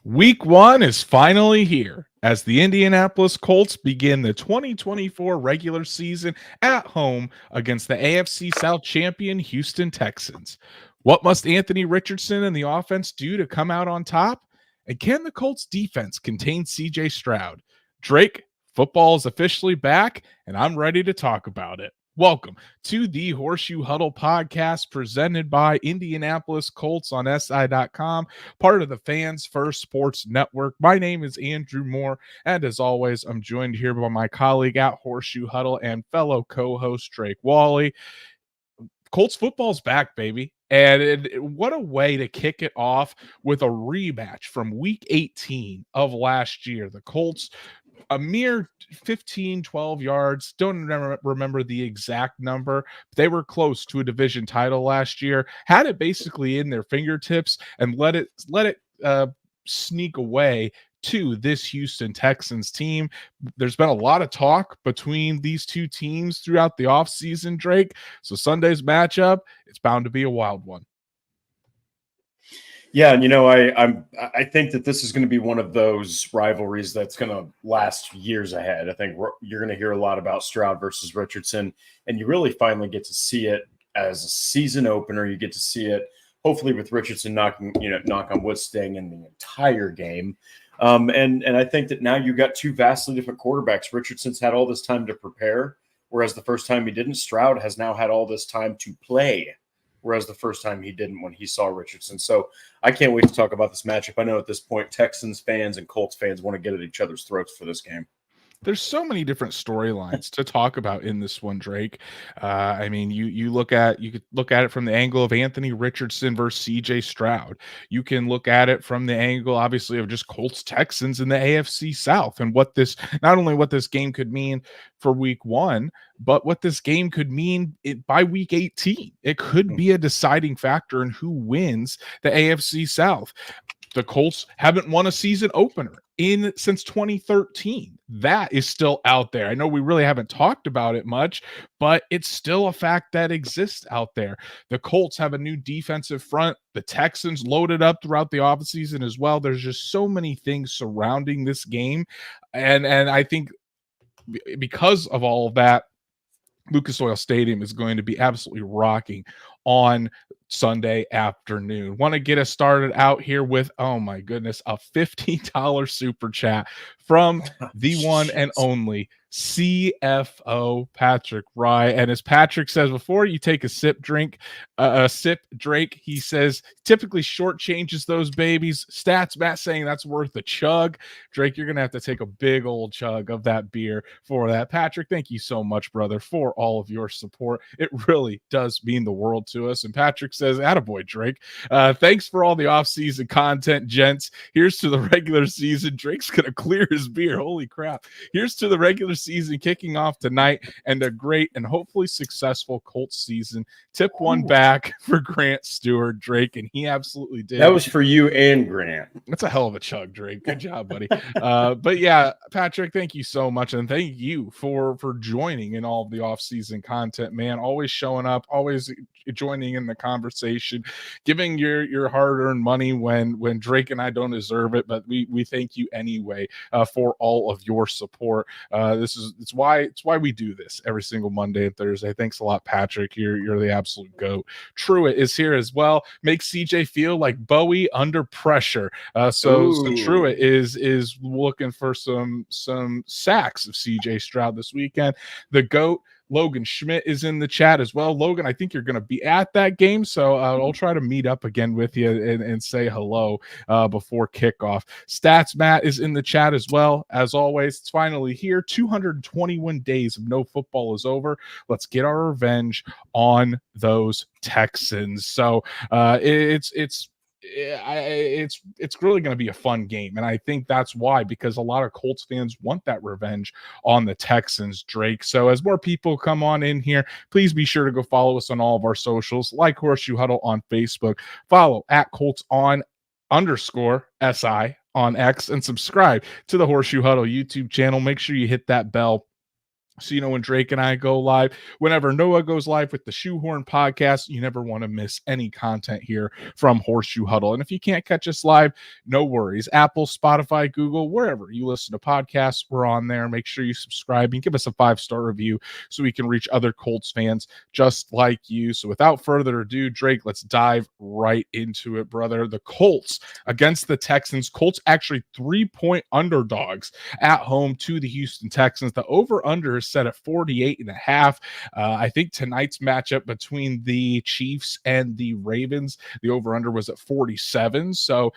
Week 1 is finally here as the Indianapolis Colts begin the 2024 regular season at home against the AFC South champion Houston Texans. What must Anthony Richardson and the offense do to come out on top? And can the Colts defense contain CJ Stroud? Drake, football is officially back, and I'm ready to talk about it. Welcome to the Horseshoe Huddle Podcast presented by Indianapolis Colts on SI.com, part of the Fans First Sports Network. My name is Andrew Moore, and as always, I'm joined here by my colleague at Horseshoe Huddle and fellow co-host Drake Wally. Colts football's back, baby. And what a way to kick it off with a rematch from week 18 of last year. The Colts, a mere 15, 12 yards. Don't remember the exact number. But they were close to a division title last year. Had it basically in their fingertips and let it sneak away to this Houston Texans team. There's been a lot of talk between these two teams throughout the offseason, Drake. So Sunday's matchup, it's bound to be a wild one. Yeah, and I think that this is going to be one of those rivalries that's going to last years ahead. I think you're going to hear a lot about Stroud versus Richardson, and you really finally get to see it as a season opener. You get to see it, hopefully, with Richardson knock on wood, staying in the entire game. And I think that now you got two vastly different quarterbacks. Richardson's had all this time to prepare, whereas the first time he didn't. Stroud has now had all this time to play, whereas the first time he didn't when he saw Richardson. So I can't wait to talk about this matchup. I know at this point, Texans fans and Colts fans want to get at each other's throats for this game. There's so many different storylines to talk about in this one, Drake. You could look at it from the angle of Anthony Richardson versus CJ Stroud. You can look at it from the angle, obviously, of just Colts Texans in the AFC South and not only what this game could mean for week 1, but what this game could mean by week 18. It could be a deciding factor in who wins the AFC South. The Colts haven't won a season opener since 2013. That is still out there. I know we really haven't talked about it much, but it's still a fact that exists out there. The Colts have a new defensive front. The Texans loaded up throughout the offseason as well. There's just so many things surrounding this game. And I think because of all of that, Lucas Oil Stadium is going to be absolutely rocking on Sunday afternoon. Want to get us started out here with, oh my goodness, a $50 super chat from the one and only CFO Patrick Rye. And as Patrick says, before you take a sip, Drake, he says, typically short changes those babies. Stats Matt saying that's worth a chug. Drake, you're going to have to take a big old chug of that beer for that. Patrick, thank you so much, brother, for all of your support. It really does mean the world to us. And Patrick says, attaboy, Drake. Thanks for all the off-season content, gents. Here's to the regular season. Drake's going to clear his beer. Holy crap. Here's to the regular season kicking off tonight and a great and hopefully successful Colts season. Tip one back for Grant Stewart, Drake, and he absolutely did. That was for you and Grant. That's a hell of a chug, Drake. Good job, buddy. But yeah, Patrick, thank you so much, and thank you for joining in all of the off-season content, man. Always showing up, always joining in the conversation, giving your hard-earned money when Drake and I don't deserve it, but we thank you anyway for all of your support. It's why we do this every single Monday and Thursday. Thanks a lot, Patrick. You're the absolute GOAT. Truett is here as well. Makes CJ feel like Bowie under pressure. So Truett is looking for some sacks of CJ Stroud this weekend. The GOAT Logan Schmidt is in the chat as well. Logan, I think you're going to be at that game, so I'll try to meet up again with you and say hello before kickoff. Stats Matt is in the chat as well. As always, it's finally here. 221 days of no football is over. Let's get our revenge on those Texans. So it's really going to be a fun game, and I think that's why, because a lot of Colts fans want that revenge on the Texans, Drake. So as more people come on in here, please be sure to go follow us on all of our socials, like Horseshoe Huddle on Facebook, follow at Colts _SI on X, and subscribe to the Horseshoe Huddle YouTube channel. Make sure you hit that bell So, when Drake and I go live, whenever Noah goes live with the Shoehorn Podcast, you never want to miss any content here from Horseshoe Huddle. And if you can't catch us live, no worries. Apple, Spotify, Google, wherever you listen to podcasts, we're on there. Make sure you subscribe and give us a 5-star review so we can reach other Colts fans just like you. So without further ado, Drake, let's dive right into it, brother. The Colts against the Texans. Colts actually 3-point underdogs at home to the Houston Texans. The over-under is set at 48.5. I think tonight's matchup between the Chiefs and the Ravens, the over-under was at 47. So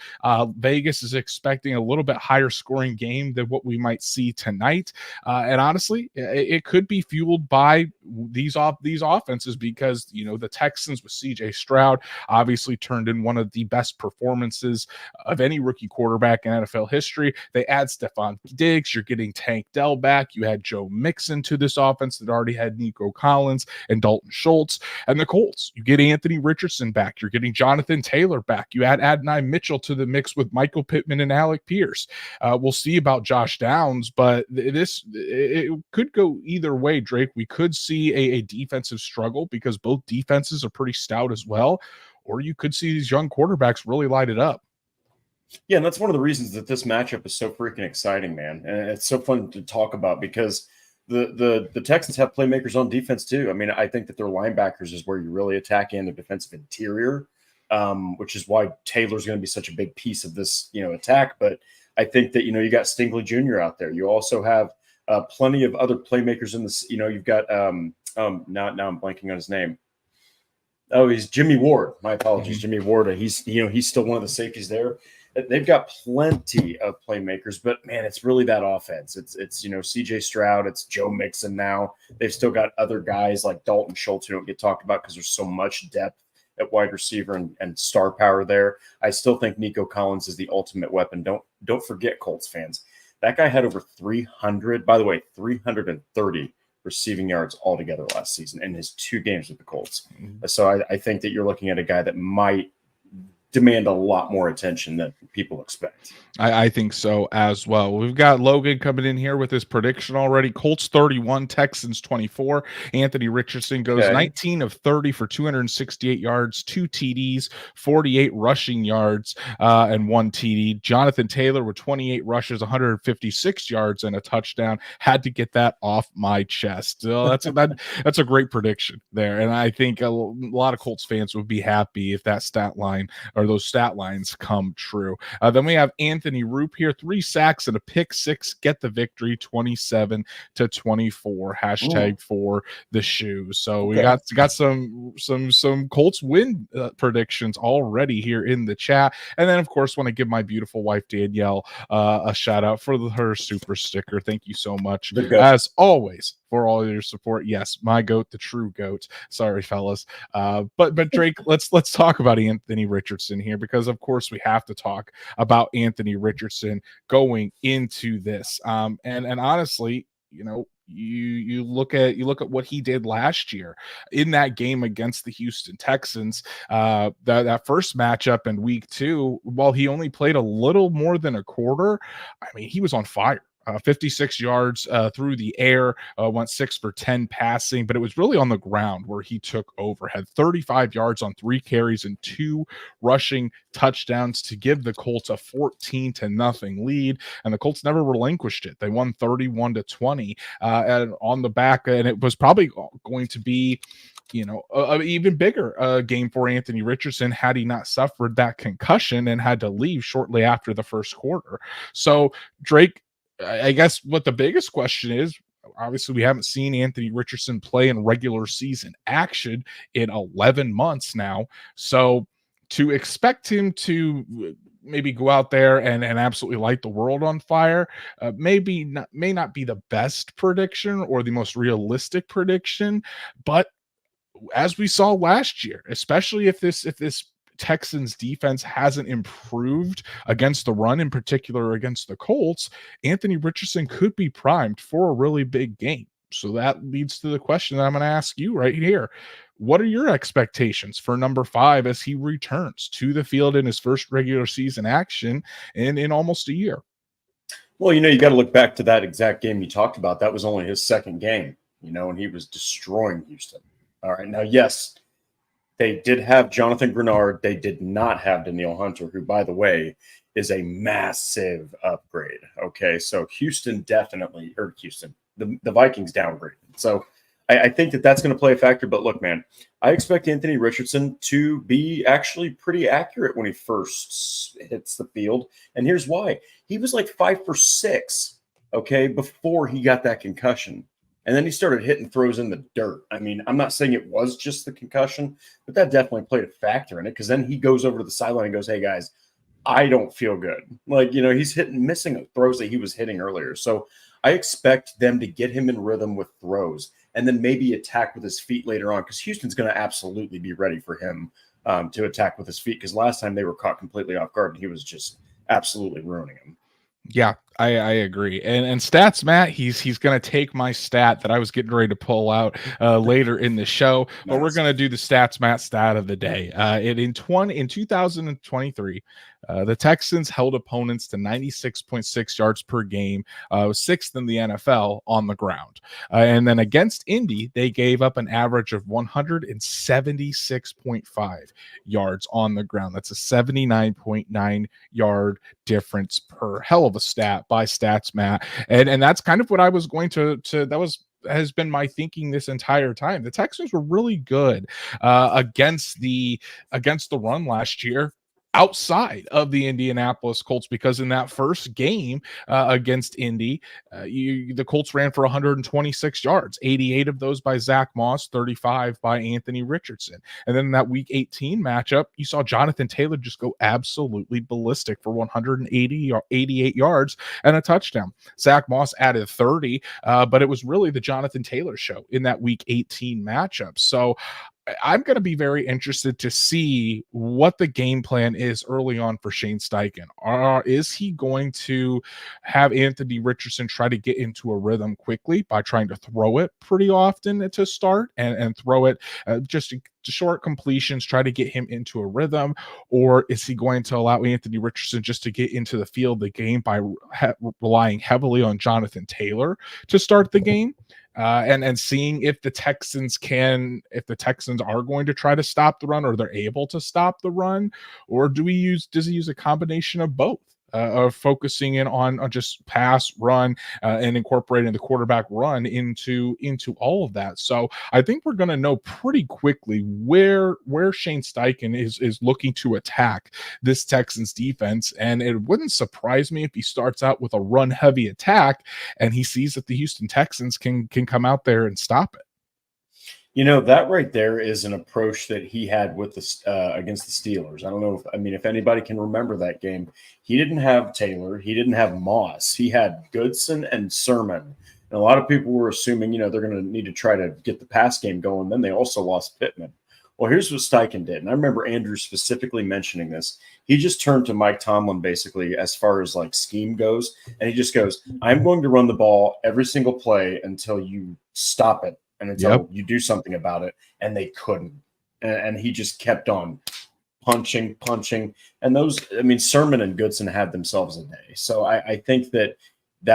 Vegas is expecting a little bit higher scoring game than what we might see tonight. And honestly, it could be fueled by these offenses because, the Texans with CJ Stroud obviously turned in one of the best performances of any rookie quarterback in NFL history. They add Stephon Diggs. You're getting Tank Dell back. You had Joe Mixon to this offense that already had Nico Collins and Dalton Schultz. And the Colts, you get Anthony Richardson back. You're getting Jonathan Taylor back. You add Adonai Mitchell to the mix with Michael Pittman and Alec Pierce. We'll see about Josh Downs, but it could go either way, Drake. We could see a defensive struggle because both defenses are pretty stout as well, or you could see these young quarterbacks really light it up. Yeah, and that's one of the reasons that this matchup is so freaking exciting, man. And it's so fun to talk about because the Texans have playmakers on defense too. I mean, I think that their linebackers is where you really attack in the defensive interior, which is why Taylor's going to be such a big piece of this, attack. But I think that, you got Stingley Jr. out there. You also have plenty of other playmakers in this. You've got now I'm blanking on his name. Oh, he's Jimmy Ward. My apologies, Jimmy Ward. He's still one of the safeties there. They've got plenty of playmakers, but man, it's really that offense. It's CJ Stroud, it's Joe Mixon now. They've still got other guys like Dalton Schultz who don't get talked about because there's so much depth at wide receiver and star power there. I still think Nico Collins is the ultimate weapon. Don't forget, Colts fans, that guy had over 330 receiving yards altogether last season in his 2 games with the Colts. So I think that you're looking at a guy that might demand a lot more attention than people expect. I think so as well. We've got Logan coming in here with his prediction already. Colts 31, Texans 24. Anthony Richardson goes 19 of 30 for 268 yards, 2 TDs, 48 rushing yards, and 1 TD. Jonathan Taylor with 28 rushes, 156 yards, and a touchdown. Had to get that off my chest. So that's a great prediction there. And I think a lot of Colts fans would be happy if that stat line or those stat lines come true. Then we have Anthony Roop here, 3 sacks and a pick 6, get the victory, 27-24. Hashtag for the shoe. So we got some Colts win predictions already here in the chat. And then of course want to give my beautiful wife Danielle a shout out for her super sticker. Thank you so much as always for all your support. Yes, my goat, the true goat. Sorry, fellas. But Drake, let's talk about Anthony Richardson here because of course we have to talk about Anthony Richardson going into this. And honestly, you look at what he did last year in that game against the Houston Texans, that first matchup in week 2, while he only played a little more than a quarter, I mean, he was on fire. 56 yards through the air, went 6 for 10 passing, but it was really on the ground where he took over. Had 35 yards on 3 carries and 2 rushing touchdowns to give the Colts a 14-0 lead, and the Colts never relinquished it. They won 31-20 and on the back, and it was probably going to be an even bigger game for Anthony Richardson had he not suffered that concussion and had to leave shortly after the first quarter. So Drake, I guess what the biggest question is, obviously we haven't seen Anthony Richardson play in regular season action in 11 months now. So to expect him to maybe go out there and absolutely light the world on fire, may not be the best prediction or the most realistic prediction. But as we saw last year, especially if this Texans defense hasn't improved against the run, in particular against the Colts, Anthony Richardson could be primed for a really big game. So that leads to the question that I'm going to ask you right here. What are your expectations for number 5 as he returns to the field in his first regular season action in almost a year? Well, you got to look back to that exact game you talked about. That was only his second game, and he was destroying Houston. All right. Now, yes, they did have Jonathan Grenard. They did not have Danielle Hunter, who, by the way, is a massive upgrade. Okay. So Houston definitely, or Houston, the Vikings downgraded. So I think that's going to play a factor. But look, man, I expect Anthony Richardson to be actually pretty accurate when he first hits the field. And here's why. He was like 5 for 6, okay, before he got that concussion. And then he started hitting throws in the dirt. I mean, I'm not saying it was just the concussion, but that definitely played a factor in it, because then he goes over to the sideline and goes, hey, guys, I don't feel good. Like, he's missing throws that he was hitting earlier. So I expect them to get him in rhythm with throws and then maybe attack with his feet later on, because Houston's going to absolutely be ready for him to attack with his feet, because last time they were caught completely off guard and he was just absolutely ruining him. Yeah, I agree. And stats, Matt, he's going to take my stat that I was getting ready to pull out later in the show, but we're going to do the stats, Matt, stat of the day. In 2023, the Texans held opponents to 96.6 yards per game, sixth in the NFL on the ground. And then against Indy, they gave up an average of 176.5 yards on the ground. That's a 79.9 yard difference per. Hell of a stat by stats, Matt. And that's kind of what I was going to has been my thinking this entire time. The Texans were really good against the run last year, outside of the Indianapolis Colts, because in that first game against Indy, the Colts ran for 126 yards, 88 of those by Zach Moss, 35 by Anthony Richardson. And then in that Week 18 matchup, you saw Jonathan Taylor just go absolutely ballistic for 188 yards and a touchdown. Zach Moss added 30, but it was really the Jonathan Taylor show in that Week 18 matchup. So I'm going to be very interested to see what the game plan is early on for Shane Steichen. Is he going to have Anthony Richardson try to get into a rhythm quickly by trying to throw it pretty often to start and throw it just short completions, try to get him into a rhythm? Or is he going to allow Anthony Richardson just to get into the field the game by relying heavily on Jonathan Taylor to start the game? And seeing if the Texans are going to try to stop the run, or they're able to stop the run, or does he use a combination of both? Of focusing in on just pass, run, and incorporating the quarterback run into all of that. So I think we're going to know pretty quickly where Shane Steichen is looking to attack this Texans defense. And it wouldn't surprise me if he starts out with a run heavy attack and he sees that the Houston Texans can come out there and stop it. That right there is an approach that he had with against the Steelers. I don't know if anybody can remember that game. He didn't have Taylor. He didn't have Moss. He had Goodson and Sermon. And a lot of people were assuming, they're going to need to try to get the pass game going. Then they also lost Pittman. Well, here's what Steichen did. And I remember Andrew specifically mentioning this. He just turned to Mike Tomlin basically as far as like scheme goes. And he just goes, I'm going to run the ball every single play until you stop it. And until you do something about it, and they couldn't. And he just kept on punching. And Sermon and Goodson had themselves a day. So I think that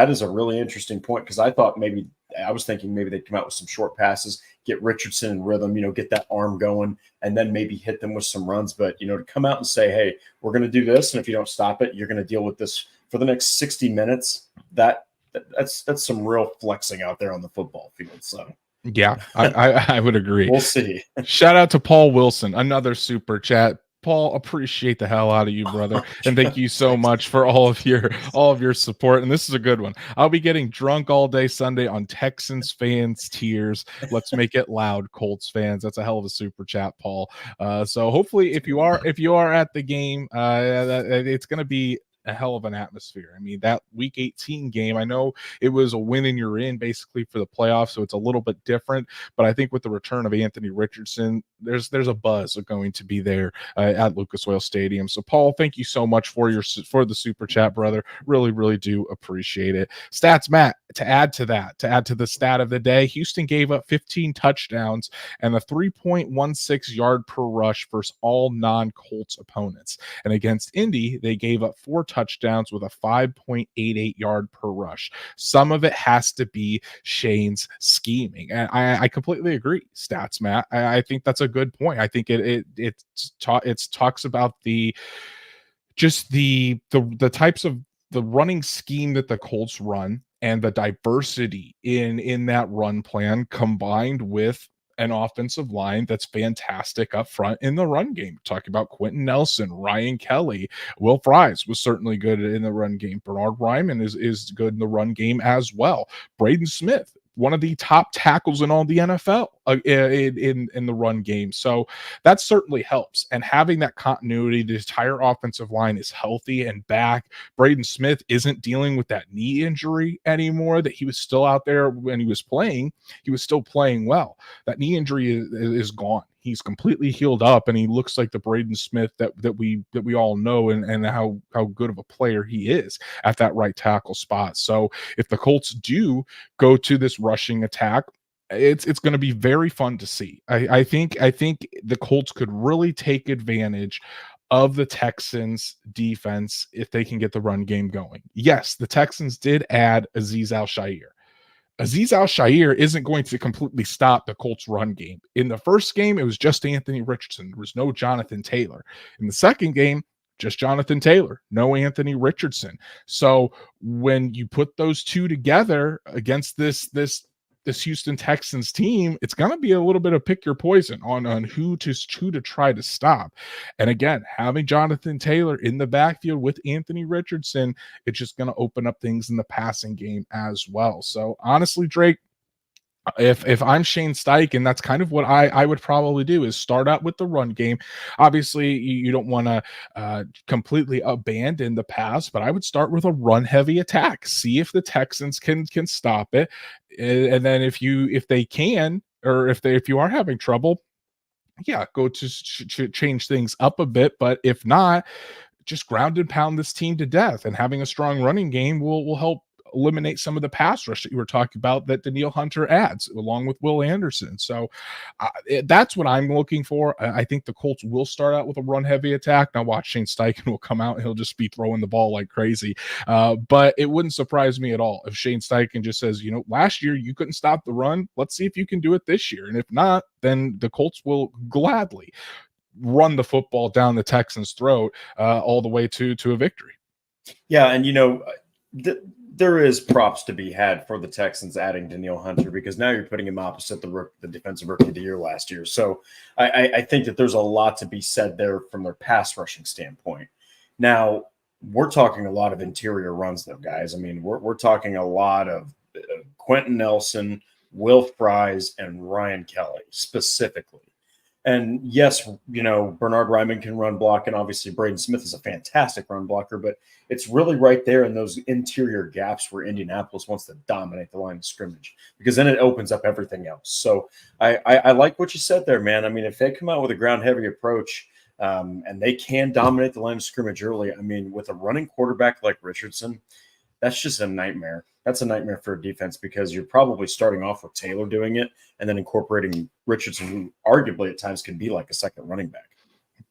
is a really interesting point, because I was thinking maybe they'd come out with some short passes, get Richardson in rhythm, get that arm going, and then maybe hit them with some runs. But, to come out and say, hey, we're going to do this, and if you don't stop it, you're going to deal with this for the next 60 minutes. That's some real flexing out there on the football field. So. Yeah, I would agree. We'll see. Shout out to Paul Wilson, another super chat. Paul, appreciate the hell out of you, brother, and thank you so much for all of your support. And this is a good one. I'll be getting drunk all day Sunday on Texans fans' tears. Let's make it loud, Colts fans. That's a hell of a super chat, Paul. So hopefully, if you are at the game, it's going to be a hell of an atmosphere. I mean, that Week 18 game, I know it was a win and you're in basically for the playoffs, so it's a little bit different. But I think with the return of Anthony Richardson, there's a buzz going to be there at Lucas Oil Stadium. So, Paul, thank you so much for the super chat, brother. Really, really do appreciate it. Stats, Matt. To add to the stat of the day, Houston gave up 15 touchdowns and a 3.16 yard per rush versus all non-Colts opponents. And against Indy, they gave up 4 touchdowns with a 5.88 yard per rush. Some of it has to be Shane's scheming. And I completely agree, Stats Matt. I think that's a good point. I think it talks about the types of the running scheme that the Colts run and the diversity in that run plan, combined with an offensive line that's fantastic up front in the run game. Talking about Quentin Nelson, Ryan Kelly, Will Fries was certainly good in the run game. Bernard Ryman is good in the run game as well. Braden Smith, one of the top tackles in all the NFL in the run game. So that certainly helps. And having that continuity, the entire offensive line is healthy and back. Braden Smith isn't dealing with that knee injury anymore that he was still out there when he was playing. He was still playing well. That knee injury is gone. He's completely healed up, and he looks like the Braden Smith that we all know, and how good of a player he is at that right tackle spot. So if the Colts do go to this rushing attack, it's going to be very fun to see. I think the Colts could really take advantage of the Texans defense if they can get the run game going. Yes, the Texans did add Azeez Al-Shaair. Azeez Al-Shaair isn't going to completely stop the Colts run game. In the first game, it was just Anthony Richardson. There was no Jonathan Taylor. In the second game, just Jonathan Taylor, no Anthony Richardson. So when you put those two together against this Houston Texans team, it's going to be a little bit of pick your poison on who to try to stop. And again, having Jonathan Taylor in the backfield with Anthony Richardson, it's just going to open up things in the passing game as well. So honestly, Drake, if I'm Shane Steichen, that's kind of what I would probably do, is start out with the run game. Obviously, you don't want to completely abandon the pass, but I would start with a run heavy attack. See if the Texans can stop it, and then if they can, or if you are having trouble, yeah, go to change things up a bit. But if not, just ground and pound this team to death, and having a strong running game will help eliminate some of the pass rush that you were talking about that Danielle Hunter adds along with Will Anderson. So that's what I'm looking for. I think the Colts will start out with a run heavy attack. Now watch Shane Steichen will come out and he'll just be throwing the ball like crazy. But it wouldn't surprise me at all if Shane Steichen just says, last year you couldn't stop the run. Let's see if you can do it this year. And if not, then the Colts will gladly run the football down the Texans' throat all the way to a victory. Yeah. And, there is props to be had for the Texans adding Danielle Hunter, because now you're putting him opposite the defensive rookie of the year last year. So I think that there's a lot to be said there from their pass rushing standpoint. Now, we're talking a lot of interior runs, though, guys. I mean, we're talking a lot of Quentin Nelson, Will Fries, and Ryan Kelly specifically. And yes, Bernard Ryman can run block, and obviously Braden Smith is a fantastic run blocker, but it's really right there in those interior gaps where Indianapolis wants to dominate the line of scrimmage, because then it opens up everything else. So I like what you said there, man. I mean, if they come out with a ground heavy approach and they can dominate the line of scrimmage early, I mean, with a running quarterback like Richardson, that's just a nightmare. That's a nightmare for a defense, because you're probably starting off with Taylor doing it and then incorporating Richardson, who arguably at times can be like a second running back.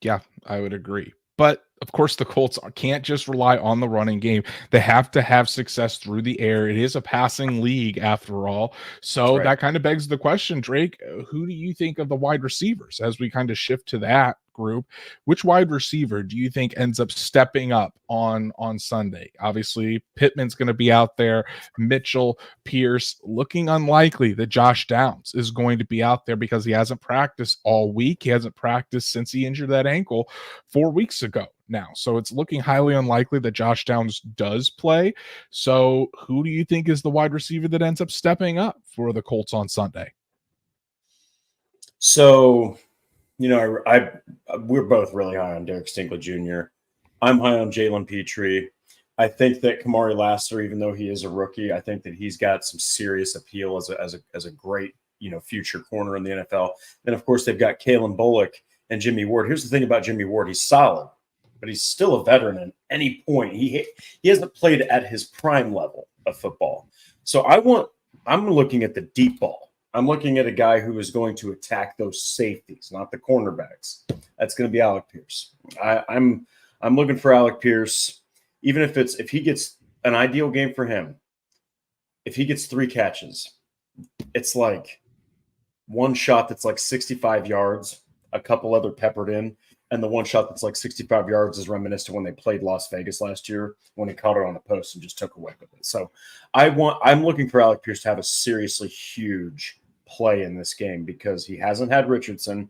Yeah, I would agree. But of course, the Colts can't just rely on the running game. They have to have success through the air. It is a passing league after all. So that kind of begs the question, Drake, who do you think of the wide receivers as we kind of shift to that group? Which wide receiver do you think ends up stepping up on Sunday? Obviously, Pittman's going to be out there. Mitchell, Pierce, looking unlikely that Josh Downs is going to be out there because he hasn't practiced all week. He hasn't practiced since he injured that ankle 4 weeks ago now. So it's looking highly unlikely that Josh Downs does play. So who do you think is the wide receiver that ends up stepping up for the Colts on Sunday? So, we're both really high on Derek Stingley Jr. I'm high on Jalen Petrie. I think that Kamari Lassiter, even though he is a rookie, I think that he's got some serious appeal as a great, future corner in the NFL. Then, of course, they've got Kalen Bullock and Jimmy Ward. Here's the thing about Jimmy Ward. He's solid, but he's still a veteran at any point. He hasn't played at his prime level of football. So I'm looking at the deep ball. I'm looking at a guy who is going to attack those safeties, not the cornerbacks. That's going to be Alec Pierce. I'm looking for Alec Pierce. even if he gets an ideal game for him, if he gets 3 catches, it's like one shot that's like 65 yards, a couple other peppered in, and the one shot that's like 65 yards is reminiscent when they played Las Vegas last year when he caught it on the post and just took away with it. So I'm looking for Alec Pierce to have a seriously huge play in this game because he hasn't had Richardson.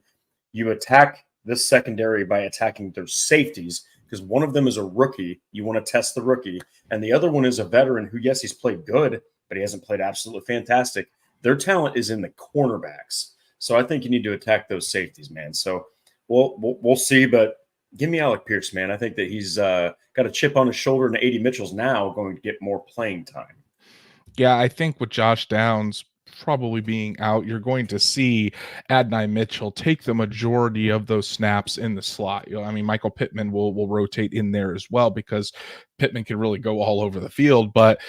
You attack this secondary by attacking their safeties because one of them is a rookie. You want to test the rookie. And the other one is a veteran who, yes, he's played good, but he hasn't played absolutely fantastic. Their talent is in the cornerbacks. So I think you need to attack those safeties, man. So we'll see, but give me Alec Pierce, man. I think that he's got a chip on his shoulder, and A.D. Mitchell's now going to get more playing time. Yeah, I think with Josh Downs probably being out, you're going to see Adonai Mitchell take the majority of those snaps in the slot. I mean, Michael Pittman will rotate in there as well because Pittman can really go all over the field. But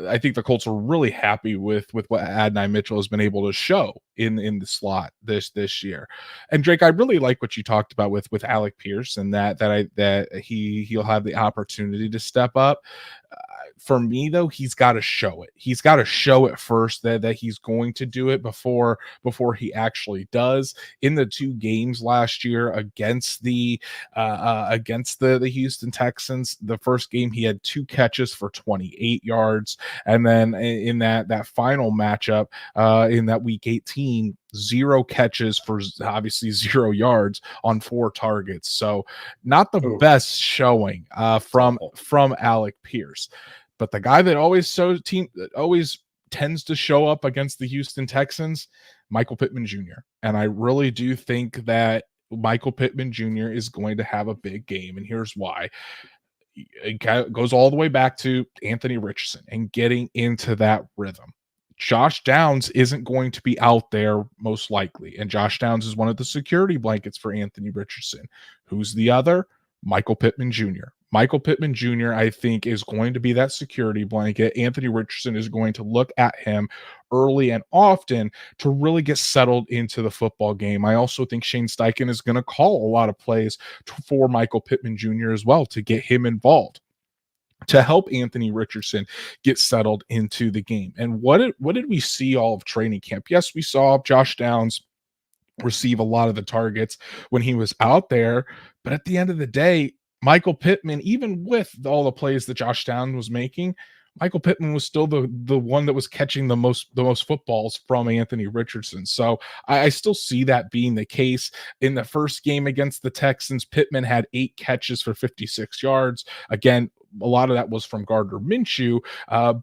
I think the Colts are really happy with what Adonai Mitchell has been able to show in the slot this year. And Drake, I really like what you talked about with Alec Pierce and that he'll have the opportunity to step up. For me, though, he's got to show it. He's got to show it first that he's going to do it before he actually does. In the 2 games last year against the Houston Texans, the first game he had 2 catches for 28 yards, and then in that final matchup in that Week 18. 0 catches for obviously 0 yards on 4 targets. So not the best showing from Alec Pierce. But the guy that always tends to show up against the Houston Texans, Michael Pittman Jr. And I really do think that Michael Pittman Jr. is going to have a big game. And here's why. It goes all the way back to Anthony Richardson and getting into that rhythm. Josh Downs isn't going to be out there most likely. And Josh Downs is one of the security blankets for Anthony Richardson. Who's the other? Michael Pittman Jr. Michael Pittman Jr., I think, is going to be that security blanket. Anthony Richardson is going to look at him early and often to really get settled into the football game. I also think Shane Steichen is going to call a lot of plays for Michael Pittman Jr. as well to get him involved, to help Anthony Richardson get settled into the game. And what did we see all of training camp? Yes, we saw Josh Downs receive a lot of the targets when he was out there, but at the end of the day, Michael Pittman, even with all the plays that Josh Downs was making, Michael Pittman was still the one that was catching the most footballs from Anthony Richardson. So I still see that being the case. In the first game against the Texans, Pittman had 8 catches for 56 yards. Again, a lot of that was from Gardner Minshew,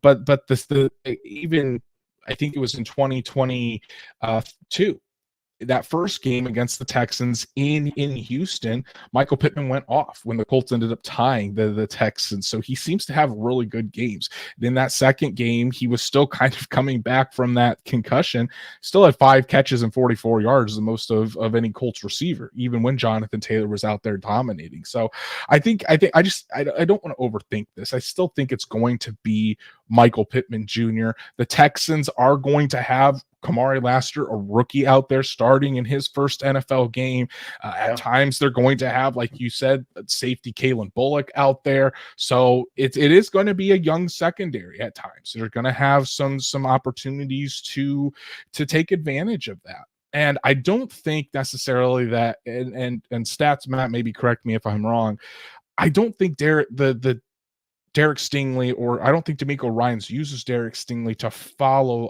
but even I think it was in 2022. That first game against the Texans in Houston, Michael Pittman went off when the Colts ended up tying the Texans. So he seems to have really good games. Then that second game, he was still kind of coming back from that concussion, still had 5 catches and 44 yards, the most of any Colts receiver, even when Jonathan Taylor was out there dominating. So I don't want to overthink this. I still think it's going to be Michael Pittman Jr. The Texans are going to have Kamari Laster, a rookie out there starting in his first NFL game. At times they're going to have, like you said, safety Kalen Bullock out there. So it is going to be a young secondary at times. They're going to have some opportunities to take advantage of that. And I don't think necessarily that, and stats, Matt, maybe correct me if I'm wrong, I don't think Derek Stingley, or I don't think DeMeco Ryans uses Derek Stingley to follow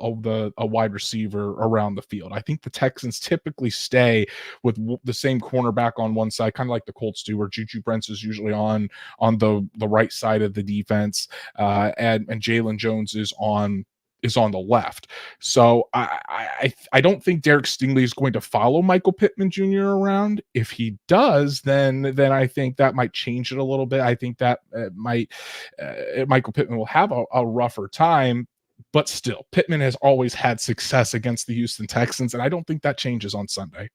a wide receiver around the field. I think the Texans typically stay with the same cornerback on one side, kind of like the Colts do, where Juju Brents is usually on the right side of the defense, and Jalen Jones is on the left. So I don't think Derek Stingley is going to follow Michael Pittman Jr. around. If he does, then I think that might change it a little bit. I think that Michael Pittman will have a rougher time, but still, Pittman has always had success against the Houston Texans, and I don't think that changes on Sunday.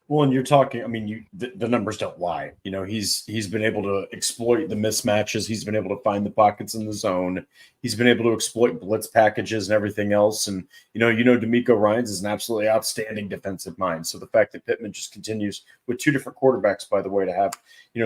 Well, and you're talking, I mean, the numbers don't lie. He's been able to exploit the mismatches. He's been able to find the pockets in the zone. He's been able to exploit blitz packages and everything else. And D'Amico Ryans is an absolutely outstanding defensive mind. So the fact that Pittman just continues with two different quarterbacks, by the way, to have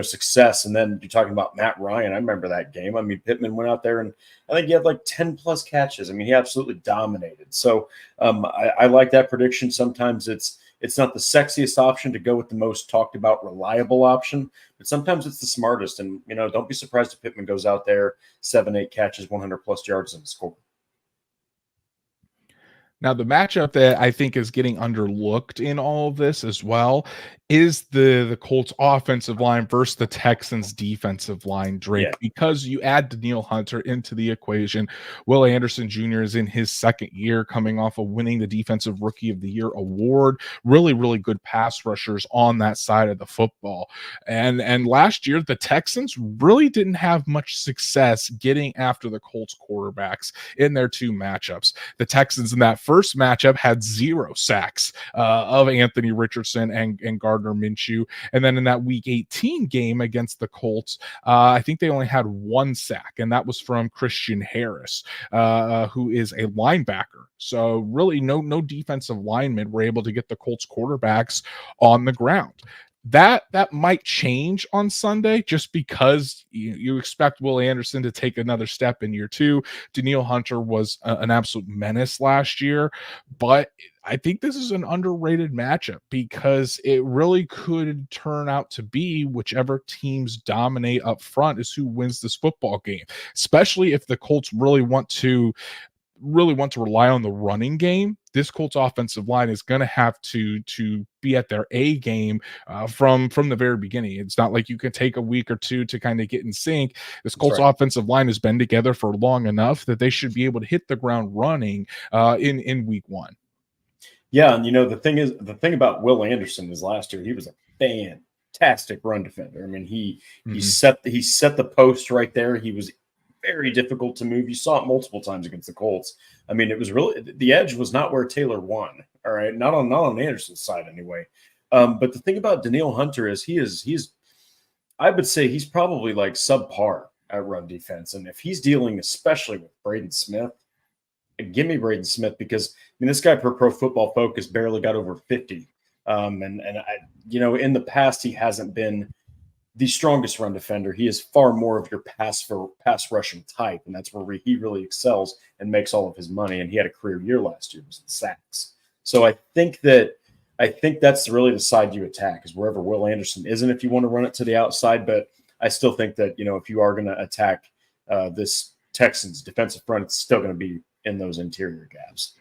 success. And then you're talking about Matt Ryan. I remember that game. I mean, Pittman went out there and I think he had like 10 plus catches. I mean, he absolutely dominated. So I like that prediction. Sometimes it's not the sexiest option to go with the most talked about reliable option, but sometimes it's the smartest. And, don't be surprised if Pittman goes out there, 7-8 catches, 100 plus yards and score. Now, the matchup that I think is getting underlooked in all of this as well is the Colts offensive line versus the Texans defensive line, Drake, because you add Danielle Hunter into the equation. Will Anderson Jr. is in his second year coming off of winning the Defensive Rookie of the Year award. Really, really good pass rushers on that side of the football. And last year, the Texans really didn't have much success getting after the Colts quarterbacks in their two matchups. The Texans in that first matchup had 0 sacks of Anthony Richardson and Gardner Minshew. And then in that week 18 game against the Colts, I think they only had 1 sack, and that was from Christian Harris, who is a linebacker. So really no defensive linemen were able to get the Colts quarterbacks on the ground. That might change on Sunday just because you expect Will Anderson to take another step in year 2. Danielle Hunter was an absolute menace last year, but I think this is an underrated matchup because it really could turn out to be whichever teams dominate up front is who wins this football game, especially if the Colts really want to rely on the running game. This Colts offensive line is going to have to be at their A game from the very beginning. It's not like you can take a week or two to kind of get in sync. This Colts offensive line has been together for long enough that they should be able to hit the ground running in week 1. Yeah, and the thing about Will Anderson is last year he was a fantastic run defender. I mean, he set the post right there. He was very difficult to move. You saw it multiple times against the Colts. I mean, it was really the edge was not where Taylor won. All right, not on Anderson's side anyway. But the thing about Danielle Hunter is he's I would say he's probably like subpar at run defense, and if he's dealing especially with Braden Smith, give me Braden Smith because this guy per Pro Football Focus barely got over 50, and in the past he hasn't been the strongest run defender. He is far more of your pass rushing type, and that's where he really excels and makes all of his money. And he had a career year last year, was in sacks. So I think that's really the side you attack is wherever Will Anderson isn't. If you want to run it to the outside, but I still think that if you are going to attack this Texans defensive front, it's still going to be in those interior gaps.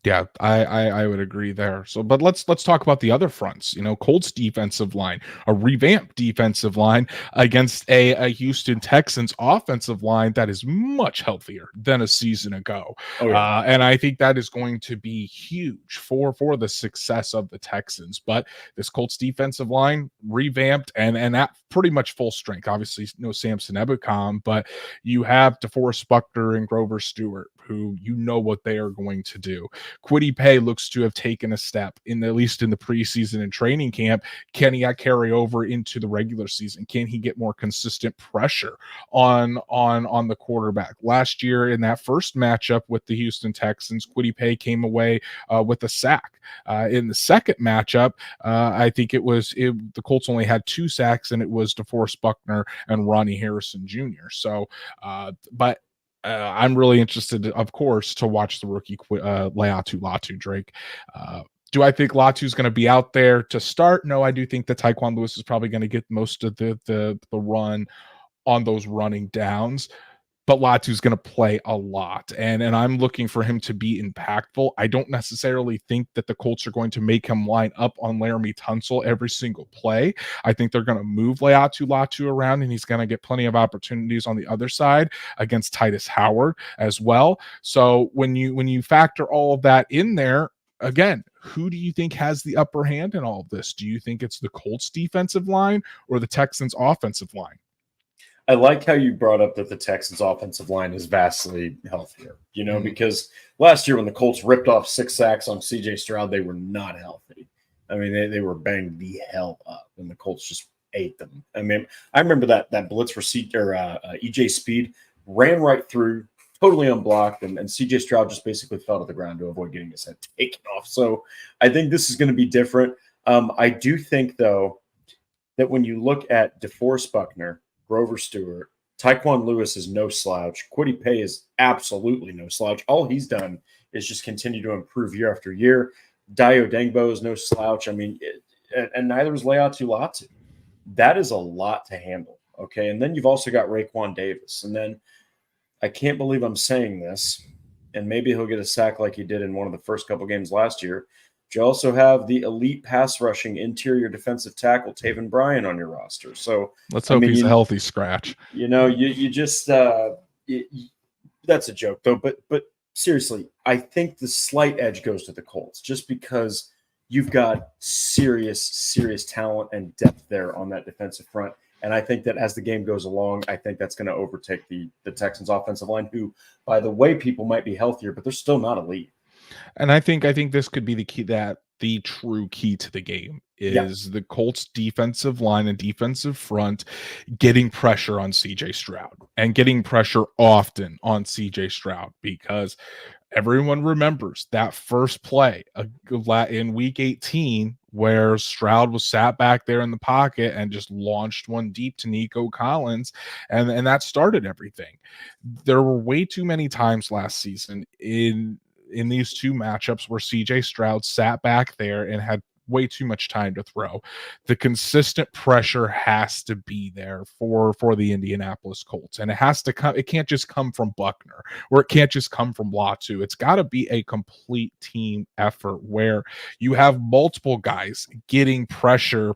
Yeah, I would agree there. So, but let's talk about the other fronts. Colts defensive line, a revamped defensive line against a Houston Texans offensive line that is much healthier than a season ago. Oh, yeah. And I think that is going to be huge for the success of the Texans. But this Colts defensive line revamped and at pretty much full strength. Obviously, no Samson Ebukam, but you have DeForest Buckner and Grover Stewart, who what they are going to do. Kwity Paye looks to have taken a step at least in the preseason and training camp. Can he carry over into the regular season? Can he get more consistent pressure on the quarterback? Last year in that first matchup with the Houston Texans, Kwity Paye came away with a sack. In the second matchup, I think the Colts only had 2 sacks, and it was DeForest Buckner and Ronnie Harrison Jr. So, but I'm really interested, of course, to watch the rookie Laiatu Latu, Drake. Do I think Latu's going to be out there to start? No, I do think that Tyquan Lewis is probably going to get most of the run on those running downs. But Latu's going to play a lot, and I'm looking for him to be impactful. I don't necessarily think that the Colts are going to make him line up on Laramie Tunsil every single play. I think they're going to move Laiatu Latu around, and he's going to get plenty of opportunities on the other side against Titus Howard as well. So when you factor all of that in there, again, who do you think has the upper hand in all of this? Do you think it's the Colts defensive line or the Texans offensive line? I like how you brought up that the Texans offensive line is vastly healthier, because last year when the Colts ripped off 6 sacks on CJ Stroud, they were not healthy. I mean, they were banged the hell up, and the Colts just ate them. I mean, I remember that blitz for EJ Speed ran right through, totally unblocked, and CJ Stroud just basically fell to the ground to avoid getting his head taken off. So I think this is going to be different. I do think, though, that when you look at DeForest Buckner, Grover Stewart, Tyquan Lewis is no slouch. Kwity Paye is absolutely no slouch. All he's done is just continue to improve year after year. Dio Dengbo is no slouch. I mean, and neither is Leatu Latu. That is a lot to handle, okay? And then you've also got Raekwon Davis. And then I can't believe I'm saying this, and maybe he'll get a sack like he did in one of the first couple games last year. But you also have the elite pass rushing interior defensive tackle Taven Bryan on your roster. So let's hope he's a healthy scratch. You just that's a joke though. But seriously, I think the slight edge goes to the Colts just because you've got serious talent and depth there on that defensive front. And I think that as the game goes along, I think that's going to overtake the Texans offensive line, who, by the way, people might be healthier, but they're still not elite. And I think this could be the key, that the true key to the game is the Colts defensive line and defensive front getting pressure on CJ Stroud and getting pressure often on CJ Stroud, because everyone remembers that first play in week 18 where Stroud was sat back there in the pocket and just launched one deep to Nico Collins, and that started everything. There were way too many times last season in these two matchups where CJ Stroud sat back there and had way too much time to throw. The consistent pressure has to be there for the Indianapolis Colts, and it has to come. It can't just come from Buckner, or it can't just come from Latu. It's got to be a complete team effort where you have multiple guys getting pressure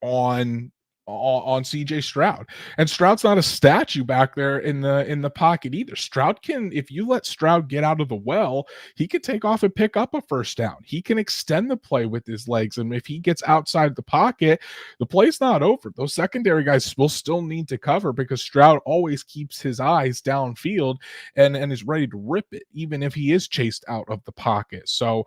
on CJ Stroud. And Stroud's not a statue back there in the pocket either. Stroud can, if you let Stroud get out of the well, he can take off and pick up a first down. He can extend the play with his legs, and if he gets outside the pocket, the play's not over. Those secondary guys will still need to cover, because Stroud always keeps his eyes downfield and is ready to rip it, even if he is chased out of the pocket. So